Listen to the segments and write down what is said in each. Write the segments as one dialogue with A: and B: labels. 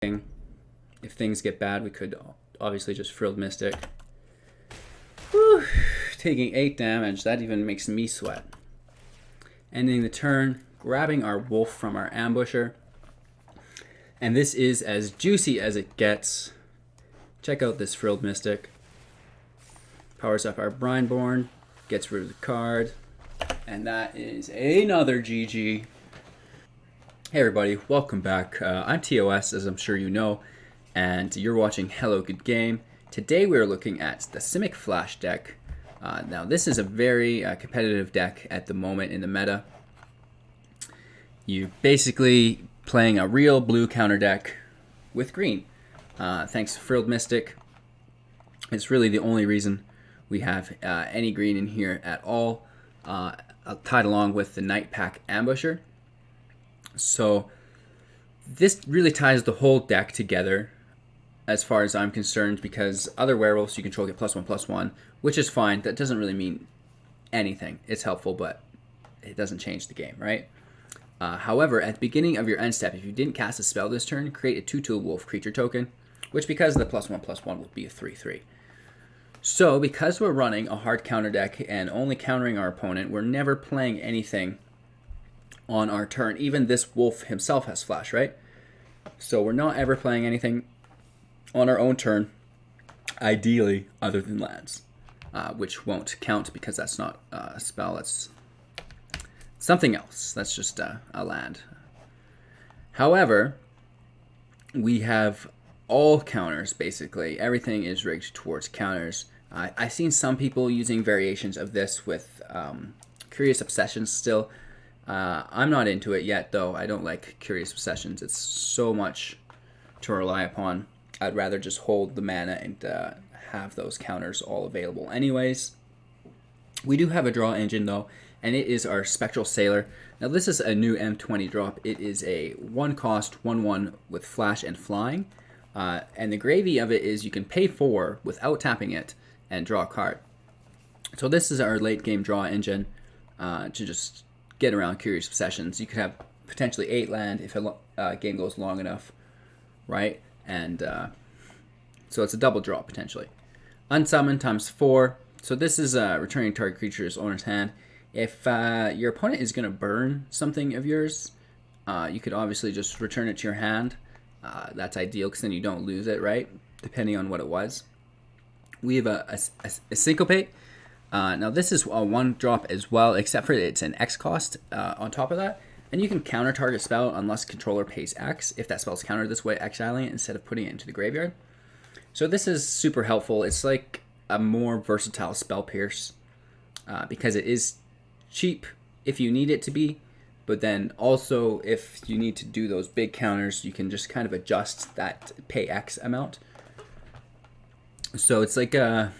A: If things get bad, we could obviously just Frilled Mystic. Whew. Taking 8 damage, that even makes me sweat. Ending the turn, grabbing our wolf from our ambusher. And this is as juicy as it gets. Check out this Frilled Mystic. Powers up our Brineborn, gets rid of the card, and that is another GG. Hey everybody, welcome back. I'm TOS, as I'm sure you know, and you're watching Hello Good Game. Today we're looking at the Simic Flash deck. Now this is a very competitive deck at the moment in the meta. You're basically playing a real blue counter deck with green. Thanks to Frilled Mystic. It's really the only reason we have any green in here at all, tied along with the Nightpack Ambusher. So this really ties the whole deck together as far as I'm concerned, because other werewolves you control get +1/+1, which is fine. That doesn't really mean anything. It's helpful, but it doesn't change the game, right? However, at the beginning of your end step, if you didn't cast a spell this turn, create a 2/2 wolf creature token, which because of the +1/+1 will be a 3/3. So because we're running a hard counter deck and only countering our opponent, we're never playing anything on our turn. Even this wolf himself has flash, right? So we're not ever playing anything on our own turn, ideally, other than lands, which won't count because that's not a spell. That's something else. That's just a land. However, we have all counters, basically. Everything is rigged towards counters. I've seen some people using variations of this with Curious Obsessions still. I'm not into it yet, though. I don't like Curious Obsessions. It's so much to rely upon. I'd rather just hold the mana and have those counters all available anyways. We do have a draw engine, though, and it is our Spectral Sailor. Now, this is a new M20 drop. It is a 1-cost, 1/1 with flash and flying. And the gravy of it is you can pay 4 without tapping it and draw a card. So this is our late game draw engine to just get around Curious Obsessions. You could have potentially 8 land if a game goes long enough, right? And so it's a double draw potentially. Unsummon times 4. So this is returning target creature's owner's hand. If your opponent is going to burn something of yours, you could obviously just return it to your hand. That's ideal because then you don't lose it, right? Depending on what it was. We have a Syncopate. Now this is a 1-drop as well, except for it's an X cost on top of that. And you can counter target spell unless controller pays X. If that spell is countered this way, exiling it instead of putting it into the graveyard. So this is super helpful. It's like a more versatile spell pierce because it is cheap if you need it to be. But then also if you need to do those big counters, you can just kind of adjust that pay X amount. So it's like a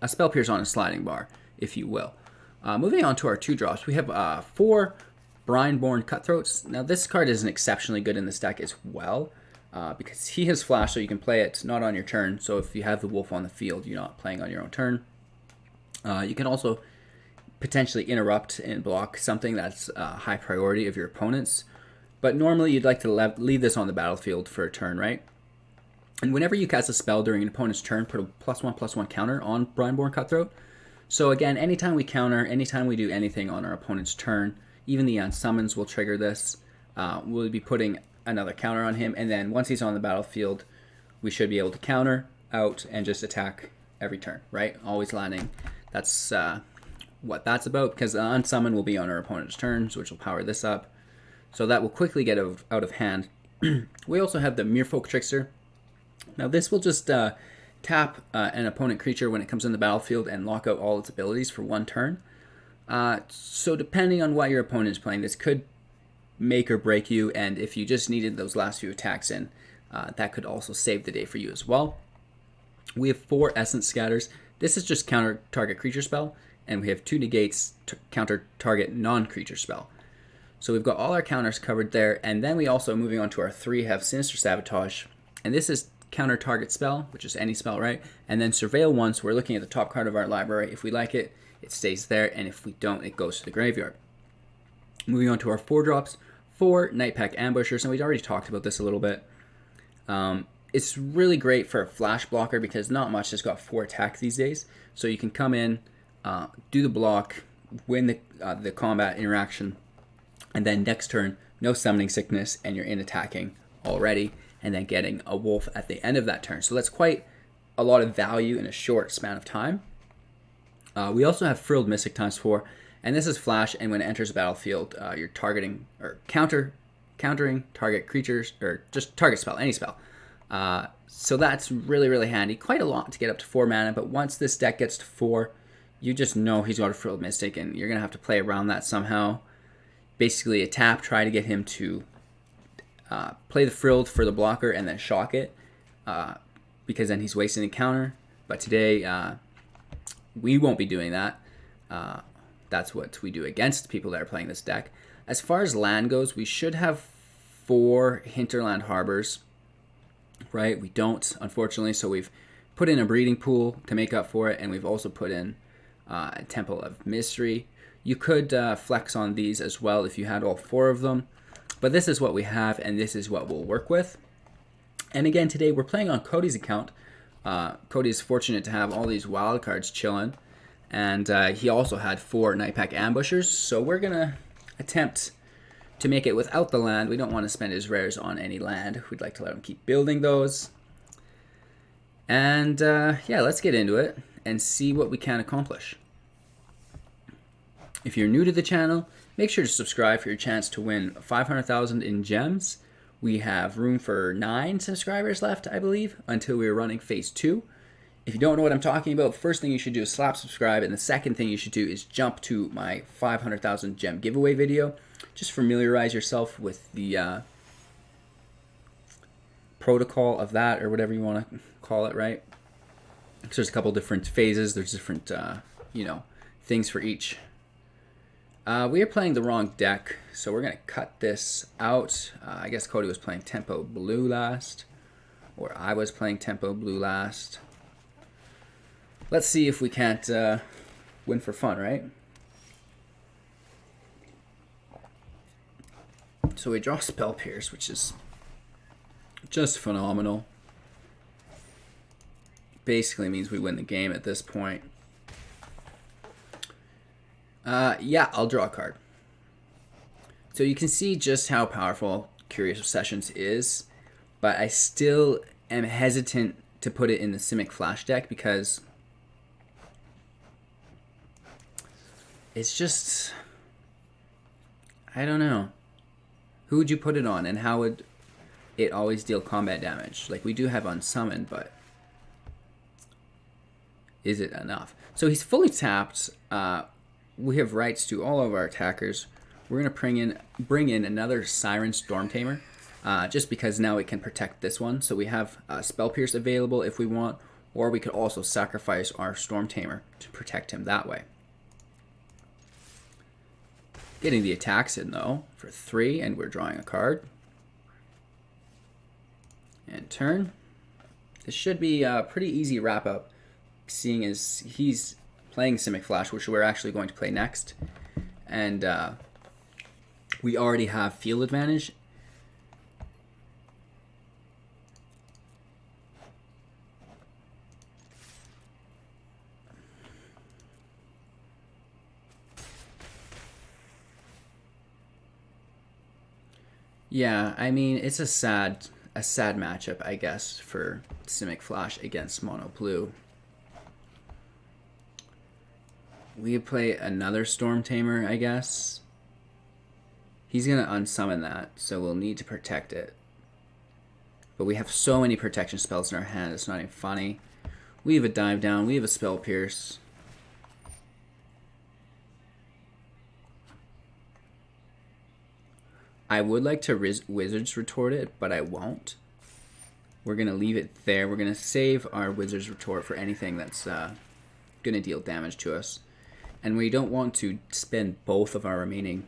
A: spell pierce on a sliding bar, if you will. Moving on to our 2-drops, we have 4 Brineborn Cutthroats. Now this card isn't exceptionally good in this deck as well, because he has flash, so you can play it not on your turn. So if you have the wolf on the field, you're not playing on your own turn. You can also potentially interrupt and block something that's a high priority of your opponent's. But normally you'd like to leave this on the battlefield for a turn, right? And whenever you cast a spell during an opponent's turn, put a +1/+1 counter on Brineborn Cutthroat. So again, anytime we counter, anytime we do anything on our opponent's turn, even the Unsummons will trigger this. We'll be putting another counter on him, and then once he's on the battlefield, we should be able to counter out and just attack every turn, right? Always landing. That's what that's about, because the Unsummon will be on our opponent's turns, which will power this up. So that will quickly get out of hand. We also have the Merfolk Trickster. Now this will just tap an opponent creature when it comes in the battlefield and lock out all its abilities for 1 turn. So depending on what your opponent is playing, this could make or break you, and if you just needed those last few attacks in, that could also save the day for you as well. We have 4 Essence Scatters. This is just counter target creature spell, and we have 2 Negates counter target non-creature spell. So we've got all our counters covered there, and then we also, moving on to our 3, have Sinister Sabotage, and this is counter target spell, which is any spell, right? And then Surveil once. We're looking at the top card of our library. If we like it, it stays there, and if we don't, it goes to the graveyard. Moving on to our 4-drops, 4 Nightpack Ambushers, and we've already talked about this a little bit. It's really great for a flash blocker because not much has got 4 attack these days. So you can come in, do the block, win the combat interaction, and then next turn, no summoning sickness, and you're in attacking already, and then getting a wolf at the end of that turn. So that's quite a lot of value in a short span of time. We also have Frilled Mystic ×4, and this is flash, and when it enters the battlefield, you're targeting or countering target creatures, or just target spell, any spell. So that's really, really handy. Quite a lot to get up to 4 mana, but once this deck gets to 4, you just know he's got a Frilled Mystic, and you're going to have to play around that somehow. Basically, a tap, try to get him to play the Frilled for the blocker and then shock it, because then he's wasting a counter. But today, we won't be doing that. That's what we do against people that are playing this deck. As far as land goes, we should have 4 Hinterland Harbors, right? We don't, unfortunately, so we've put in a breeding pool to make up for it, and we've also put in a Temple of Mystery. You could flex on these as well if you had all 4 of them, but this is what we have, and this is what we'll work with. And again, today we're playing on Cody's account. Cody is fortunate to have all these wild cards chilling, and he also had 4 Nightpack Ambushers, so we're going to attempt to make it without the land. We don't want to spend his rares on any land. We'd like to let him keep building those. And yeah, let's get into it and see what we can accomplish. If you're new to the channel, make sure to subscribe for your chance to win 500,000 in gems. We have room for 9 subscribers left, I believe, until we're running phase 2. If you don't know what I'm talking about, the first thing you should do is slap subscribe, and the second thing you should do is jump to my 500,000 gem giveaway video. Just familiarize yourself with the protocol of that, or whatever you want to call it, right? Because there's a couple different phases. There's different, things for each. We are playing the wrong deck, so we're going to cut this out. I guess Cody was playing Tempo Blue last, or I was playing Tempo Blue last. Let's see if we can't win for fun, right? So we draw Spell Pierce, which is just phenomenal. Basically means we win the game at this point. Yeah, I'll draw a card. So you can see just how powerful Curious Obsessions is, but I still am hesitant to put it in the Simic Flash deck because it's just, I don't know. Who would you put it on, and how would it always deal combat damage? Like, we do have Unsummon, but is it enough? So he's fully tapped. We have rights to all of our attackers. We're going to bring in another Siren Storm Tamer, just because now we can protect this one. So we have Spell Pierce available if we want, or we could also sacrifice our Storm Tamer to protect him that way. Getting the attacks in, though, for 3, and we're drawing a card. And turn. This should be a pretty easy wrap-up, seeing as he's playing Simic Flash, which we're actually going to play next. And we already have field advantage. Yeah, I mean, it's a sad matchup, I guess, for Simic Flash against Mono Blue. We could play another Storm Tamer, I guess. He's going to unsummon that, so we'll need to protect it. But we have so many protection spells in our hand, it's not even funny. We have a Dive Down, we have a Spell Pierce. I would like to Wizard's Retort it, but I won't. We're going to leave it there. We're going to save our Wizard's Retort for anything that's going to deal damage to us. And we don't want to spend both of our remaining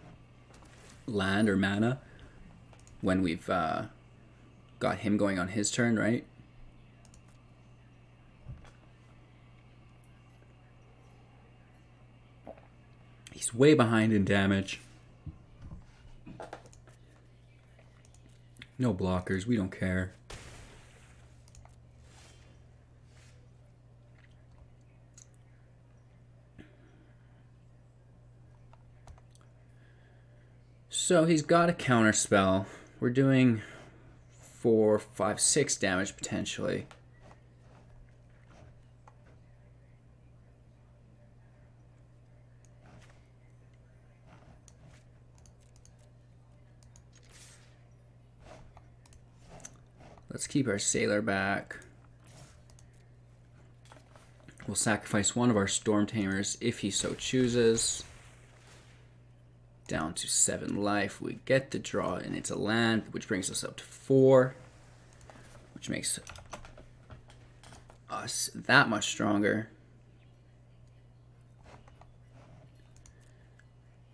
A: land or mana when we've got him going on his turn, right? He's way behind in damage. No blockers, we don't care. So he's got a counter spell. We're doing 4, 5, 6 damage potentially. Let's keep our Sailor back. We'll sacrifice one of our Storm Tamers if he so chooses. Down to 7 life. We get to draw, and it's a land, which brings us up to 4, which makes us that much stronger.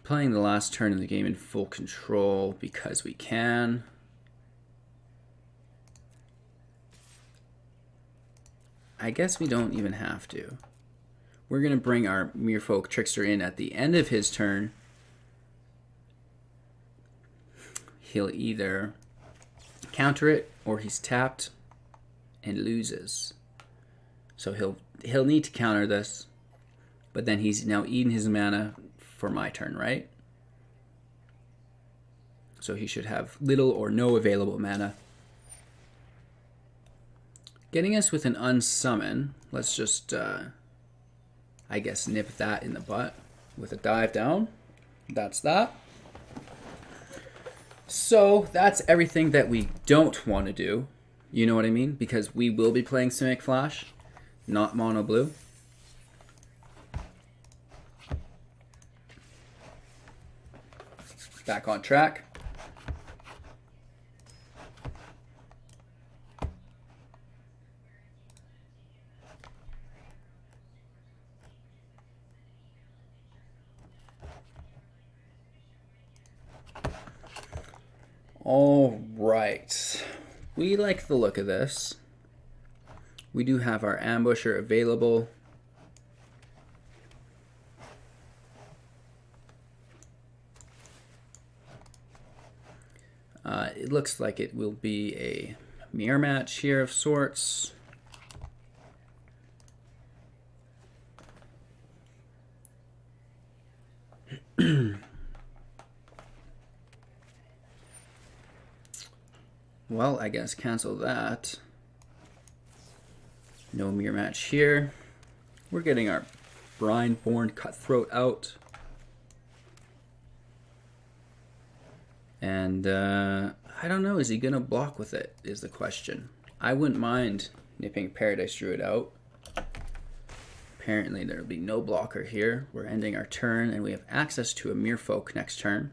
A: Playing the last turn of the game in full control because we can. I guess we don't even have to. We're going to bring our Merfolk Trickster in at the end of his turn. He'll either counter it or he's tapped and loses. So he'll need to counter this, but then he's now eaten his mana for my turn, right? So he should have little or no available mana. Getting us with an Unsummon. Let's just, I guess, nip that in the butt with a dive down. That's that. So that's everything that we don't want to do. You know what I mean? Because we will be playing Simic Flash, not Mono Blue. Back on track. All right, we like the look of this. We do have our Ambusher available. It looks like it will be a mirror match here of sorts. Well, I guess cancel that. No mirror match here. We're getting our Brineborn Cutthroat out. And I don't know, is he going to block with it is the question. I wouldn't mind nipping Paradise Druid out. Apparently there'll be no blocker here. We're ending our turn and we have access to a Merfolk next turn.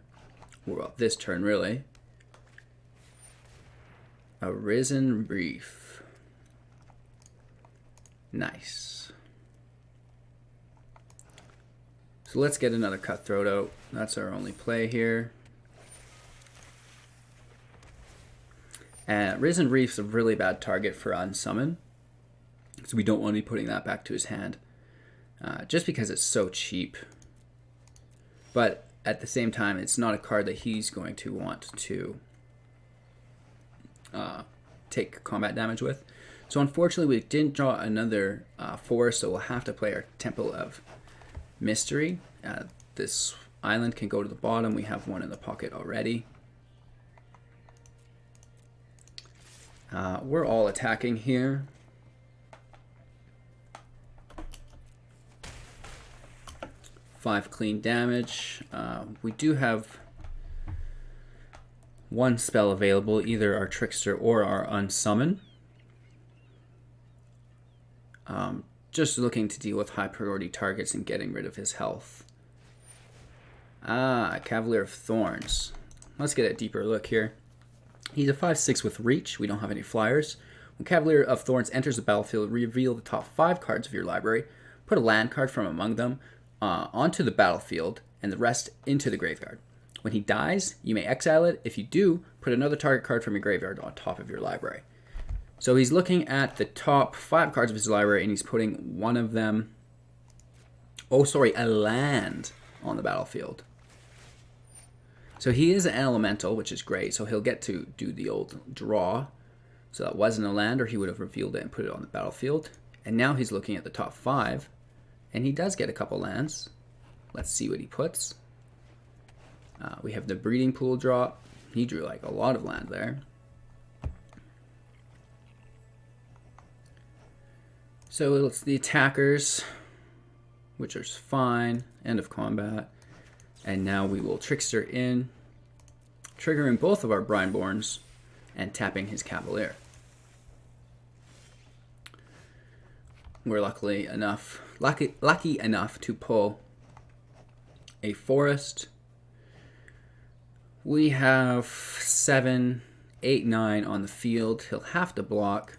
A: Well, this turn really. A Risen Reef. Nice. So let's get another Cutthroat out. That's our only play here. Risen Reef's a really bad target for Unsummon. So we don't want to be putting that back to his hand. Just because it's so cheap. But at the same time, it's not a card that he's going to want to take combat damage with. So unfortunately we didn't draw another forest, so we'll have to play our Temple of Mystery. This island can go to the bottom. We have one in the pocket already. We're all attacking here. Five clean damage. We do have one spell available, either our Trickster or our Unsummon. Just looking to deal with high priority targets and getting rid of his health. Cavalier of Thorns. Let's get a deeper look here. He's a 5/6 with reach. We don't have any flyers. When Cavalier of Thorns enters the battlefield, reveal the top 5 cards of your library. Put a land card from among them onto the battlefield and the rest into the graveyard. When he dies, you may exile it. If you do, put another target card from your graveyard on top of your library. So he's looking at the top 5 cards of his library and he's putting one of them, a land on the battlefield. So he is an elemental, which is great. So he'll get to do the old draw. So that wasn't a land, or he would have revealed it and put it on the battlefield. And now he's looking at the top 5, and he does get a couple lands. Let's see what he puts. We have the breeding pool drop. He drew like a lot of land there. So it's the attackers, which is fine. End of combat. And now we will Trickster in, triggering both of our Brineborns and tapping his Cavalier. We're lucky enough to pull a forest. We have 7, 8, 9 on the field. He'll have to block.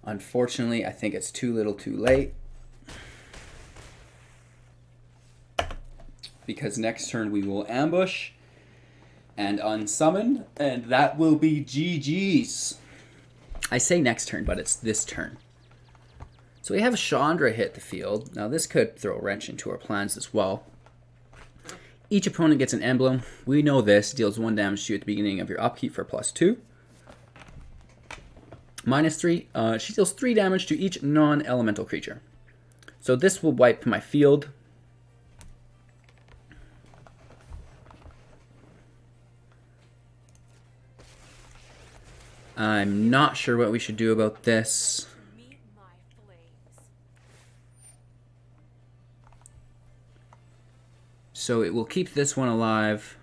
A: Unfortunately, I think it's too little too late. Because next turn we will ambush and unsummon, and that will be GG's. I say next turn, but it's this turn. So we have Chandra hit the field. Now this could throw a wrench into our plans as well. Each opponent gets an emblem. We know this deals 1 damage to you at the beginning of your upkeep for +2. -3, she deals 3 damage to each non-elemental creature. So this will wipe my field. I'm not sure what we should do about this. So it will keep this one alive.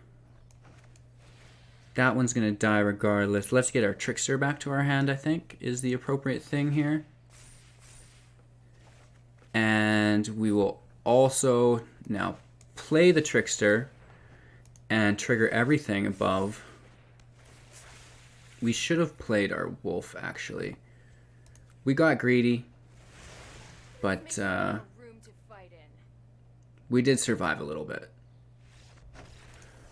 A: That one's going to die regardless. Let's get our Trickster back to our hand, I think, is the appropriate thing here. And we will also now play the Trickster and trigger everything above. We should have played our Wolf, actually. We got greedy, but we did survive a little bit.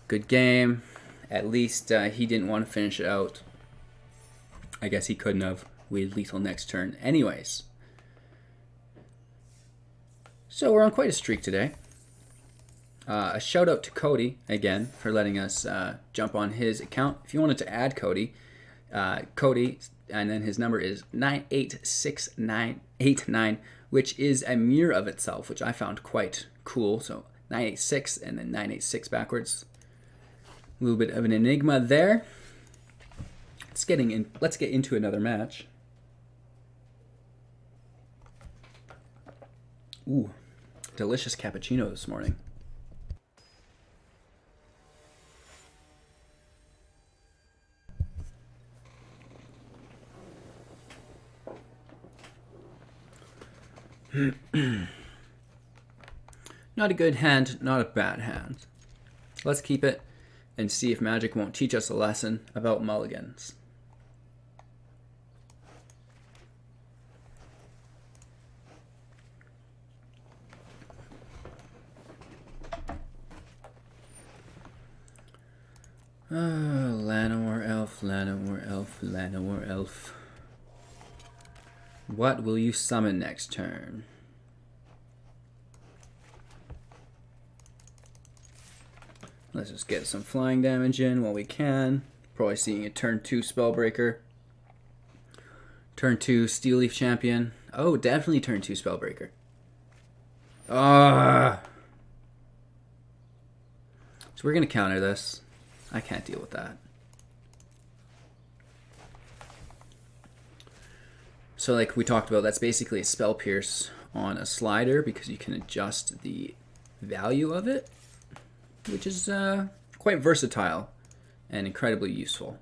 A: Good game. At least he didn't want to finish it out. I guess he couldn't have. We had lethal next turn anyways. So we're on quite a streak today. A shout out to Cody, again, for letting us jump on his account. If you wanted to add Cody, Cody, and then his number is 986989, which is a mirror of itself, which I found quite cool. So 986 and then 986 backwards. A little bit of an enigma there. Let's get into another match. Ooh, delicious cappuccino this morning. Not a good hand, not a bad hand. Let's keep it and see if Magic won't teach us a lesson about mulligans. Oh, Llanowar Elf, Llanowar Elf, Llanowar Elf. What will you summon next turn? Let's just get some flying damage in while we can. Probably seeing a turn 2 Spellbreaker. Turn 2 Steel Leaf Champion. Oh, definitely turn 2 Spellbreaker. Ah! So we're going to counter this. I can't deal with that. So like we talked about, that's basically a Spell Pierce on a slider because you can adjust the value of it, which is quite versatile and incredibly useful.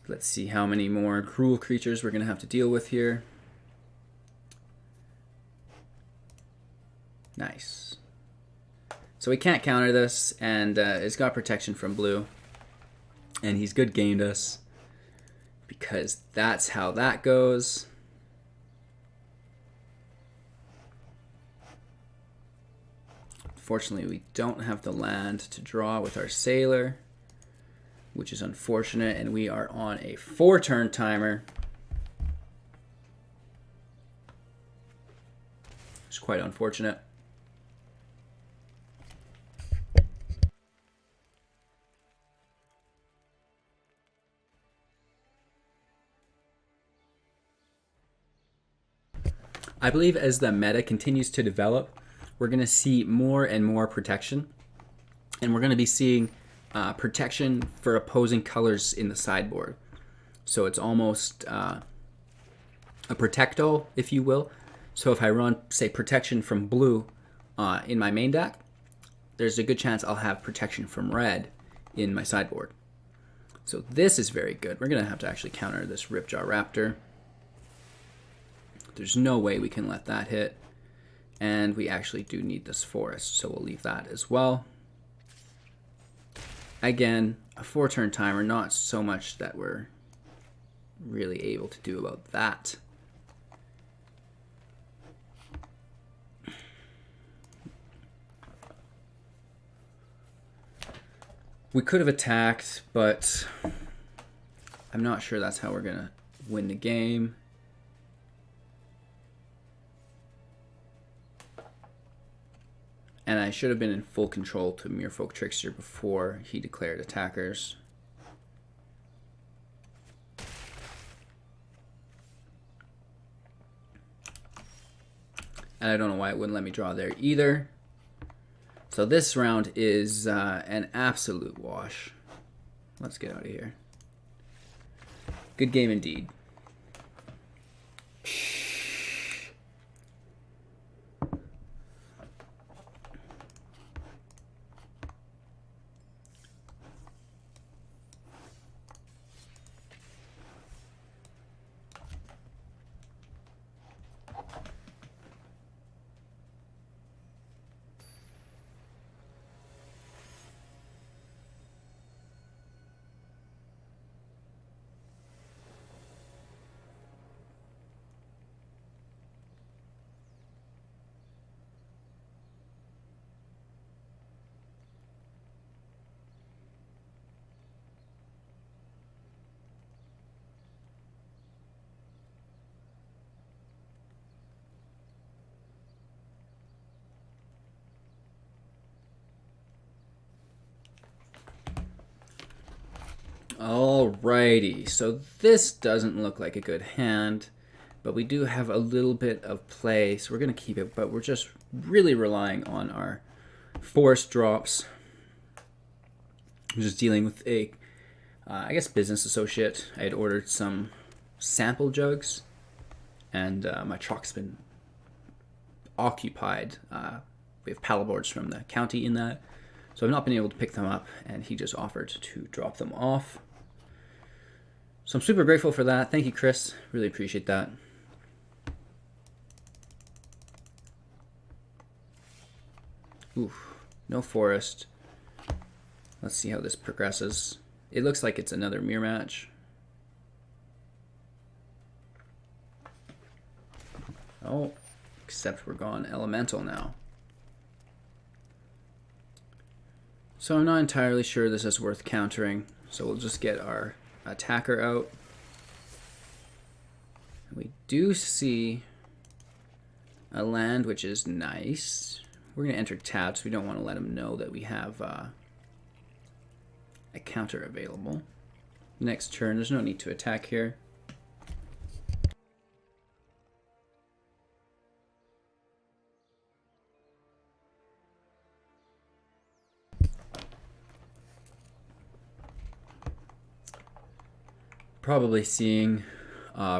A: Let's see how many more cruel creatures we're going to have to deal with here. Nice. So we can't counter this, and it's got protection from blue. And he's good gamed us, because that's how that goes. Fortunately, we don't have the land to draw with our Sailor, which is unfortunate, and we are on a 4-turn timer. It's quite unfortunate. I believe as the meta continues to develop, we're going to see more and more protection. And we're going to be seeing protection for opposing colors in the sideboard. So it's almost a protecto, if you will. So if I run, say, protection from blue in my main deck, there's a good chance I'll have protection from red in my sideboard. So this is very good. We're going to have to actually counter this Ripjaw Raptor. There's no way we can let that hit. And we actually do need this forest, so we'll leave that as well. Again, a 4-turn timer, not so much that we're really able to do about that. We could have attacked, but I'm not sure that's how we're going to win the game. And I should have been in full control to Merfolk Trickster before he declared attackers. And I don't know why it wouldn't let me draw there either. So this round is an absolute wash. Let's get out of here. Good game indeed. Alrighty, so this doesn't look like a good hand, but we do have a little bit of play, so we're going to keep it, but we're just really relying on our forest drops. I'm just dealing with a, I guess, business associate. I had ordered some sample jugs, and my truck's been occupied. We have paddleboards from the county in that, so I've not been able to pick them up, and he just offered to drop them off. So I'm super grateful for that. Thank you, Chris. Really appreciate that. Oof, no forest. Let's see how this progresses. It looks like it's another mirror match. Oh, except we're gone elemental now. So I'm not entirely sure this is worth countering. So we'll just get our attacker out. We do see a land, which is nice. We're going to enter taps. We don't want to let him know that we have a counter available. Next turn, there's no need to attack here. Probably seeing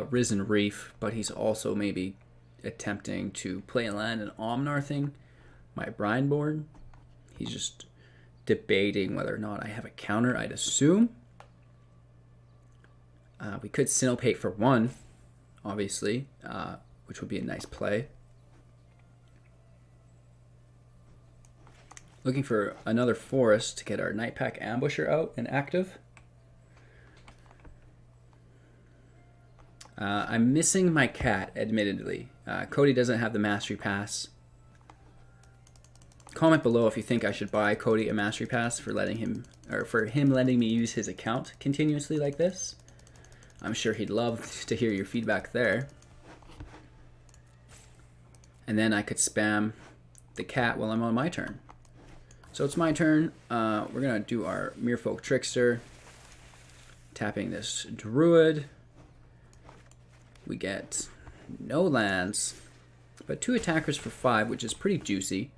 A: Risen Reef, but he's also maybe attempting to play a land in Omnarthing my Brineborn. He's just debating whether or not I have a counter, I'd assume. We could Syncopate for 1, obviously, which would be a nice play. Looking for another forest to get our Nightpack Ambusher out and active. I'm missing my cat, admittedly. Cody doesn't have the Mastery Pass. Comment below if you think I should buy Cody a Mastery Pass for letting him, or for him letting me use his account continuously like this. I'm sure he'd love to hear your feedback there. And then I could spam the cat while I'm on my turn. So it's my turn. We're gonna do our Merfolk Trickster, tapping this Druid. We get no lands, but 2 attackers for 5, which is pretty juicy.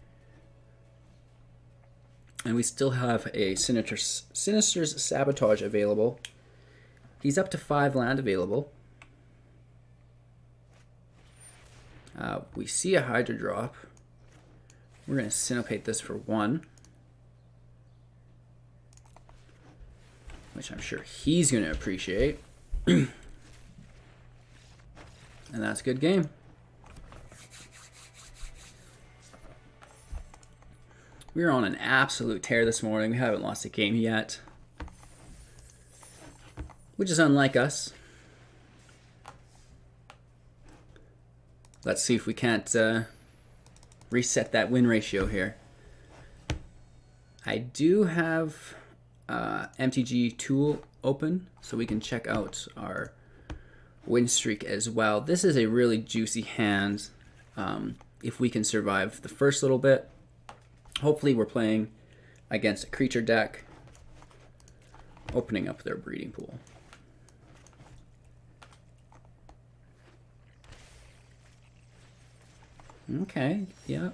A: And we still have a Sinister's Sabotage available. He's up to 5 land available. We see a Hydra drop. We're going to Syncopate this for 1. Which I'm sure he's going to appreciate. And that's a good game. We're on an absolute tear this morning. We haven't lost a game yet. Which is unlike us. Let's see if we can't reset that win ratio here. I do have MTG tool open, so we can check out our win streak as well. This is a really juicy hand. If we can survive the first little bit, hopefully we're playing against a creature deck, opening up their breeding pool. Okay, yeah.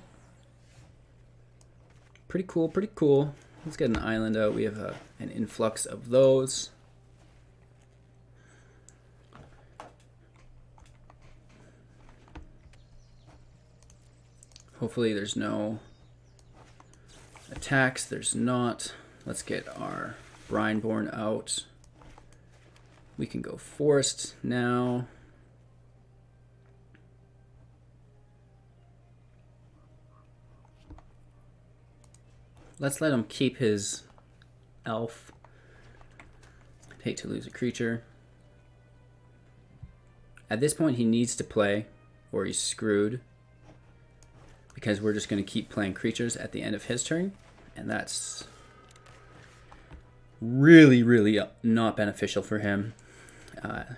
A: Pretty cool, pretty cool. Let's get an island out. We have an influx of those. Hopefully there's no attacks. There's not. Let's get our Brineborn out. We can go forest now. Let's let him keep his elf. Hate to lose a creature. At this point, he needs to play, or he's screwed. Because we're just going to keep playing creatures at the end of his turn. And that's really, really not beneficial for him.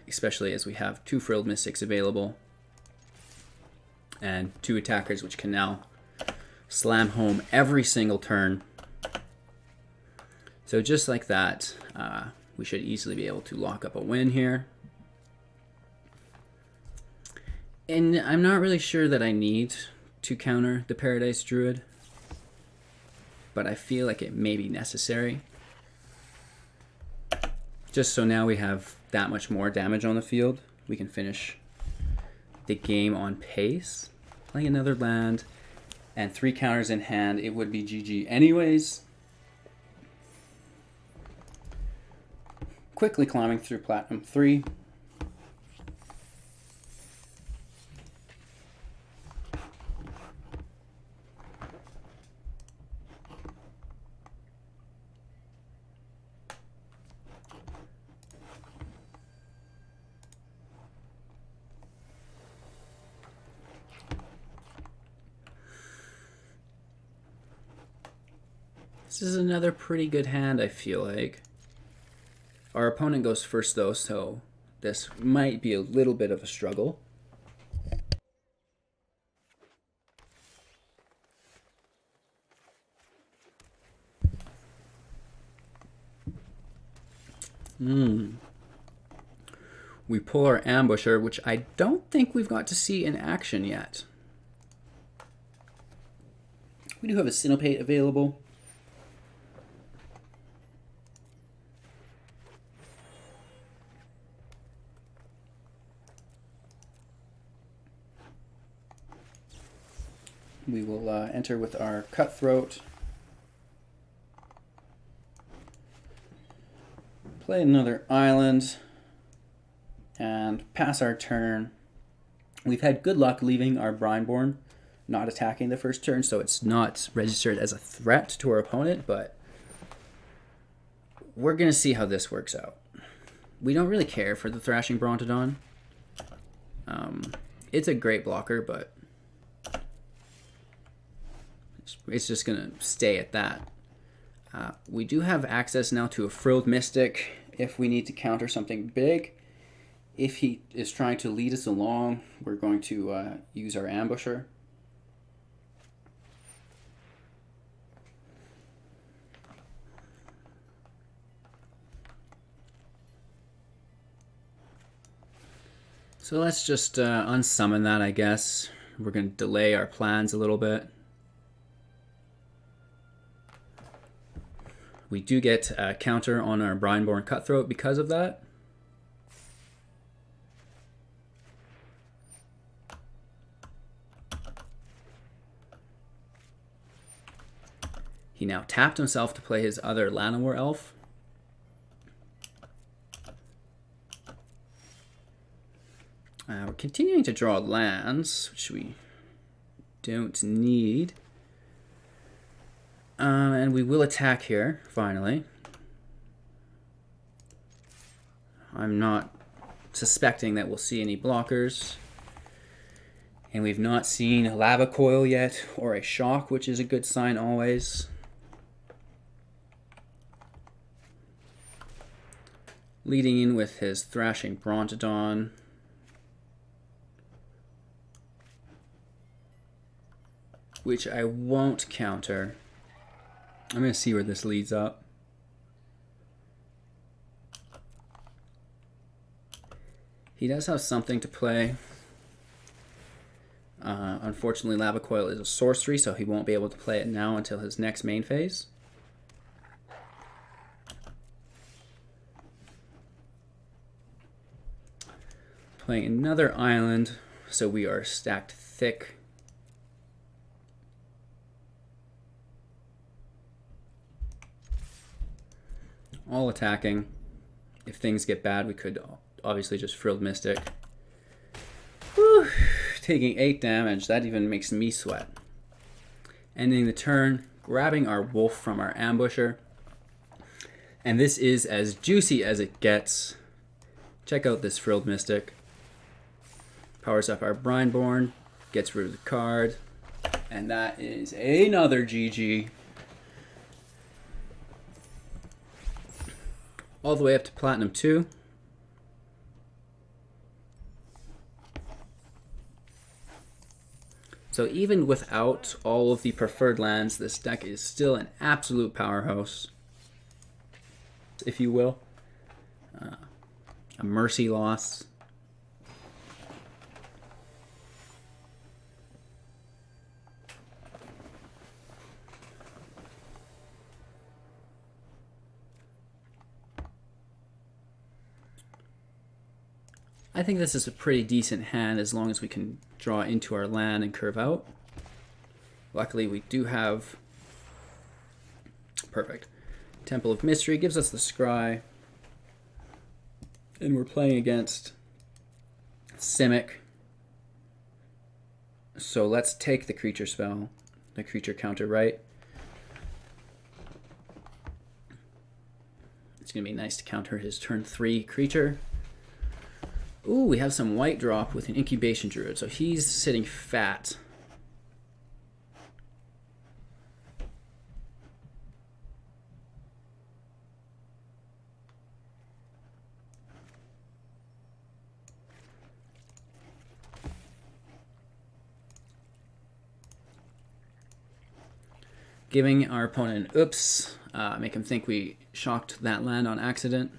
A: Especially as we have 2 Frilled Mystics available. And 2 attackers, which can now slam home every single turn. So just like that, we should easily be able to lock up a win here. And I'm not really sure that I need to counter the Paradise Druid, but I feel like it may be necessary. Just so now we have that much more damage on the field. We can finish the game on pace. Playing another land and 3 counters in hand, it would be GG anyways. Quickly climbing through Platinum 3. This is another pretty good hand, I feel like. Our opponent goes first though, so this might be a little bit of a struggle. We pull our Ambusher, which I don't think we've got to see in action yet. We do have a Syncopate available. We will enter with our Cutthroat. Play another island. And pass our turn. We've had good luck leaving our Brineborn not attacking the first turn, so it's not registered as a threat to our opponent, but we're going to see how this works out. We don't really care for the Thrashing Brontodon. It's a great blocker, but it's just going to stay at that. We do have access now to a Frilled Mystic if we need to counter something big. If he is trying to lead us along, we're going to use our Ambusher. So let's just unsummon that, I guess. We're going to delay our plans a little bit. We do get a counter on our Brineborn Cutthroat because of that. He now tapped himself to play his other Llanowar Elf. We're continuing to draw lands, which we don't need. And we will attack here, finally. I'm not suspecting that we'll see any blockers. And we've not seen a Lava Coil yet, or a Shock, which is a good sign always. Leading in with his Thrashing Brontodon. Which I won't counter. I'm going to see where this leads up. He does have something to play. Unfortunately, Lava Coil is a sorcery, so he won't be able to play it now until his next main phase. Playing another island, so we are stacked thick. All attacking. If things get bad, we could obviously just Frilled Mystic. Whew. Taking 8 damage, that even makes me sweat. Ending the turn, grabbing our wolf from our ambusher. And this is as juicy as it gets. Check out this Frilled Mystic. Powers up our Brineborn, gets rid of the card, and that is another GG. All the way up to Platinum 2. So even without all of the preferred lands, this deck is still an absolute powerhouse, if you will. A mercy loss. I think this is a pretty decent hand as long as we can draw into our land and curve out. Luckily, we do have... Perfect. Temple of Mystery gives us the scry. And we're playing against Simic. So let's take the creature spell, the creature counter, right? It's going to be nice to counter his turn 3 creature. Ooh, we have some white drop with an Incubation Druid, so he's sitting fat. Giving our opponent an oops, make him think we shocked that land on accident.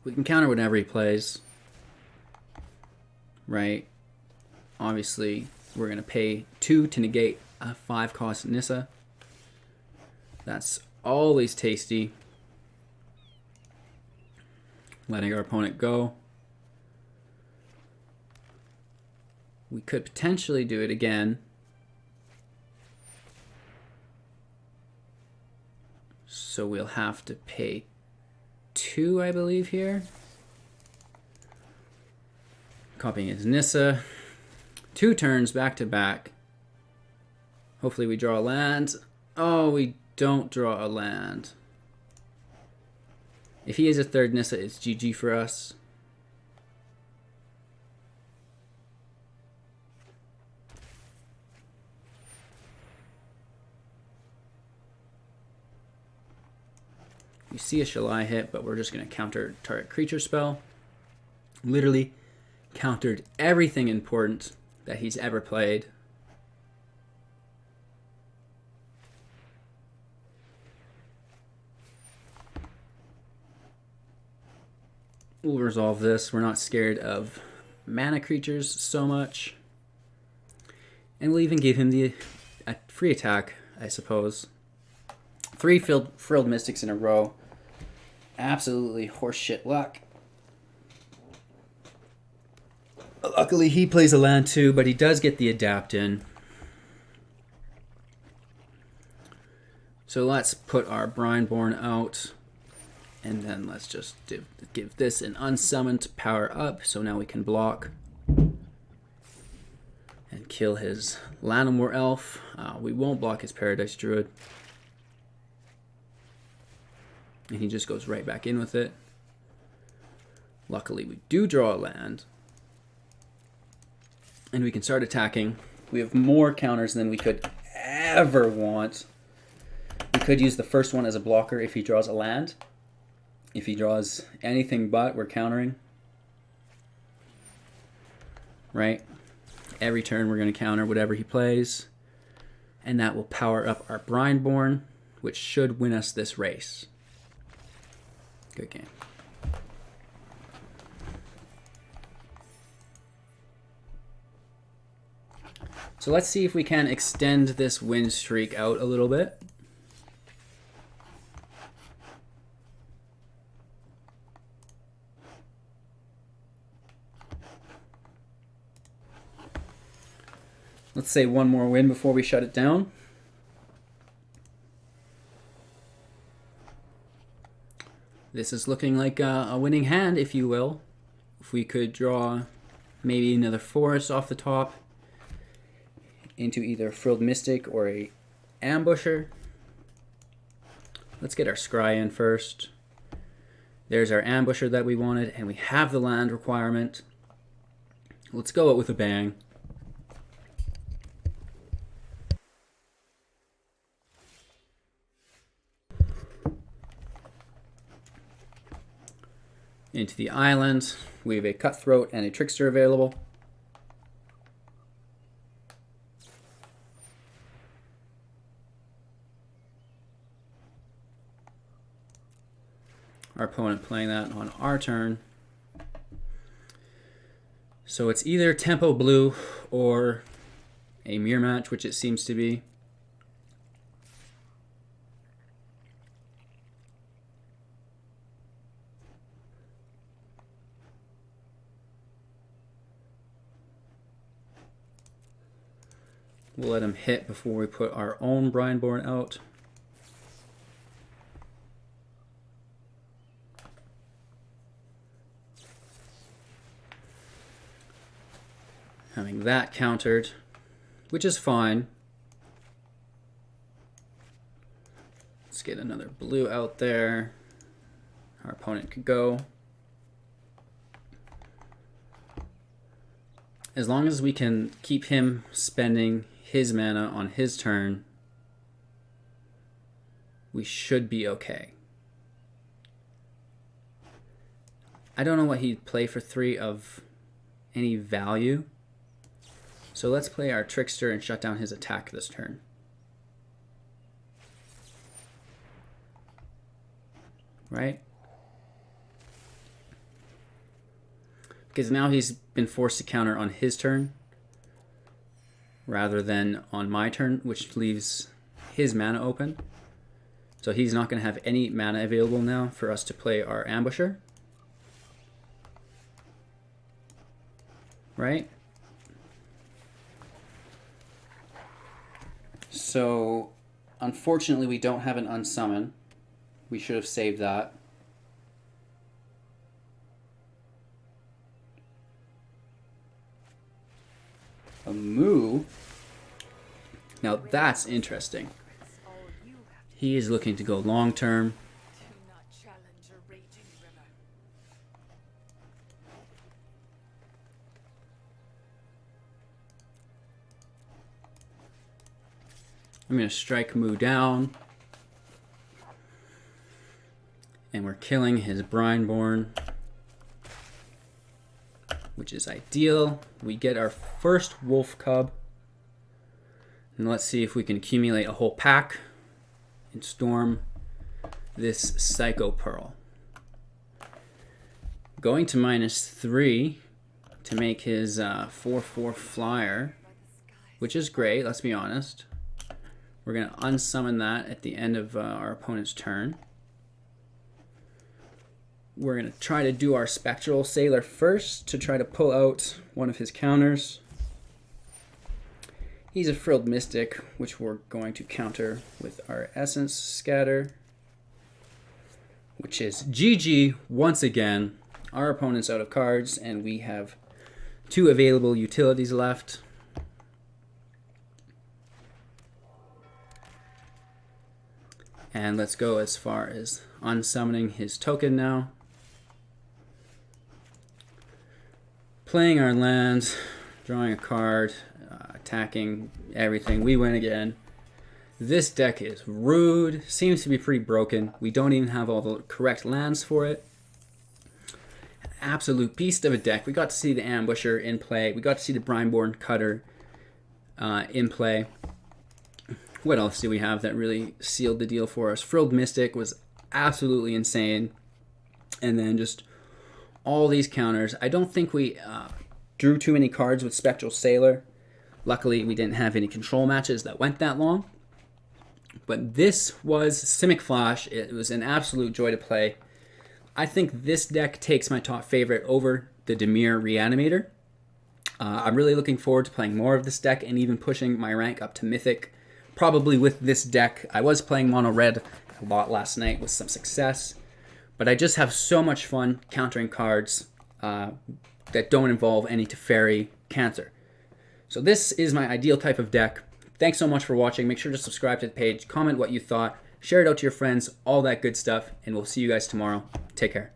A: We can counter whenever he plays, right? Obviously, we're going to pay 2 to negate a 5-cost Nissa. That's always tasty. Letting our opponent go. We could potentially do it again. So we'll have to pay 2, I believe, here. Copying his Nissa. 2 turns back to back. Hopefully we draw a land. Oh, we don't draw a land. If he is a 3rd Nissa, it's GG for us. We see a Shalai hit, but we're just going to counter target creature spell. Literally countered everything important that he's ever played. We'll resolve this. We're not scared of mana creatures so much. And we'll even give him a free attack, I suppose. 3 Frilled Mystics in a row. Absolutely horseshit luck. Luckily, he plays a land too, but he does get the adapt in. So let's put our Brineborn out. And then let's just give this an Unsummon to power up. So now we can block. And kill his Llanowar Elf. We won't block his Paradise Druid. And he just goes right back in with it. Luckily, we do draw a land. And we can start attacking. We have more counters than we could ever want. We could use the first one as a blocker if he draws a land. If he draws anything but, we're countering. Right? Every turn we're going to counter whatever he plays. And that will power up our Brineborn, which should win us this race. Good game. So let's see if we can extend this win streak out a little bit. Let's say one more win before we shut it down. This is looking like a winning hand, if you will. If we could draw maybe another forest off the top into either Frilled Mystic or a Ambusher. Let's get our Scry in first. There's our Ambusher that we wanted, and we have the land requirement. Let's go out with a bang. Into the island, we have a Cutthroat and a Trickster available. Our opponent playing that on our turn. So it's either tempo blue or a mirror match, which it seems to be. We'll let him hit before we put our own Brineborn out. Having that countered, which is fine. Let's get another blue out there. Our opponent could go. As long as we can keep him spending his mana on his turn, we should be okay. I don't know what he'd play for 3 of any value. So let's play our Trickster and shut down his attack this turn. Right? Because now he's been forced to counter on his turn rather than on my turn, which leaves his mana open. So he's not going to have any mana available now for us to play our Ambusher. Right? So, unfortunately, we don't have an Unsummon. We should have saved that. A Moo. Now that's interesting. He is looking to go long term. I'm going to strike Moo down. And we're killing his Brineborn, which is ideal. We get our first wolf cub. And let's see if we can accumulate a whole pack and storm this Psycho Pearl. Going to -3 to make his 4/4 flyer, which is great, let's be honest. We're going to unsummon that at the end of our opponent's turn. We're going to try to do our Spectral Sailor first to try to pull out one of his counters. He's a Frilled Mystic, which we're going to counter with our Essence Scatter, which is GG once again. Our opponent's out of cards, and we have 2 available utilities left. And let's go as far as unsummoning his token now. Playing our lands, drawing a card, attacking everything. We win again. This deck is rude. Seems to be pretty broken. We don't even have all the correct lands for it. An absolute beast of a deck. We got to see the Ambusher in play. We got to see the Brineborn Cutter in play. What else do we have that really sealed the deal for us? Frilled Mystic was absolutely insane. And then just all these counters. I don't think we drew too many cards with Spectral Sailor. Luckily, we didn't have any control matches that went that long. But this was Simic Flash. It was an absolute joy to play. I think this deck takes my top favorite over the Dimir Reanimator. I'm really looking forward to playing more of this deck and even pushing my rank up to Mythic. Probably with this deck. I was playing mono red a lot last night with some success. But I just have so much fun countering cards that don't involve any Teferi Cancer. So this is my ideal type of deck. Thanks so much for watching. Make sure to subscribe to the page, comment what you thought, share it out to your friends, all that good stuff, and we'll see you guys tomorrow. Take care.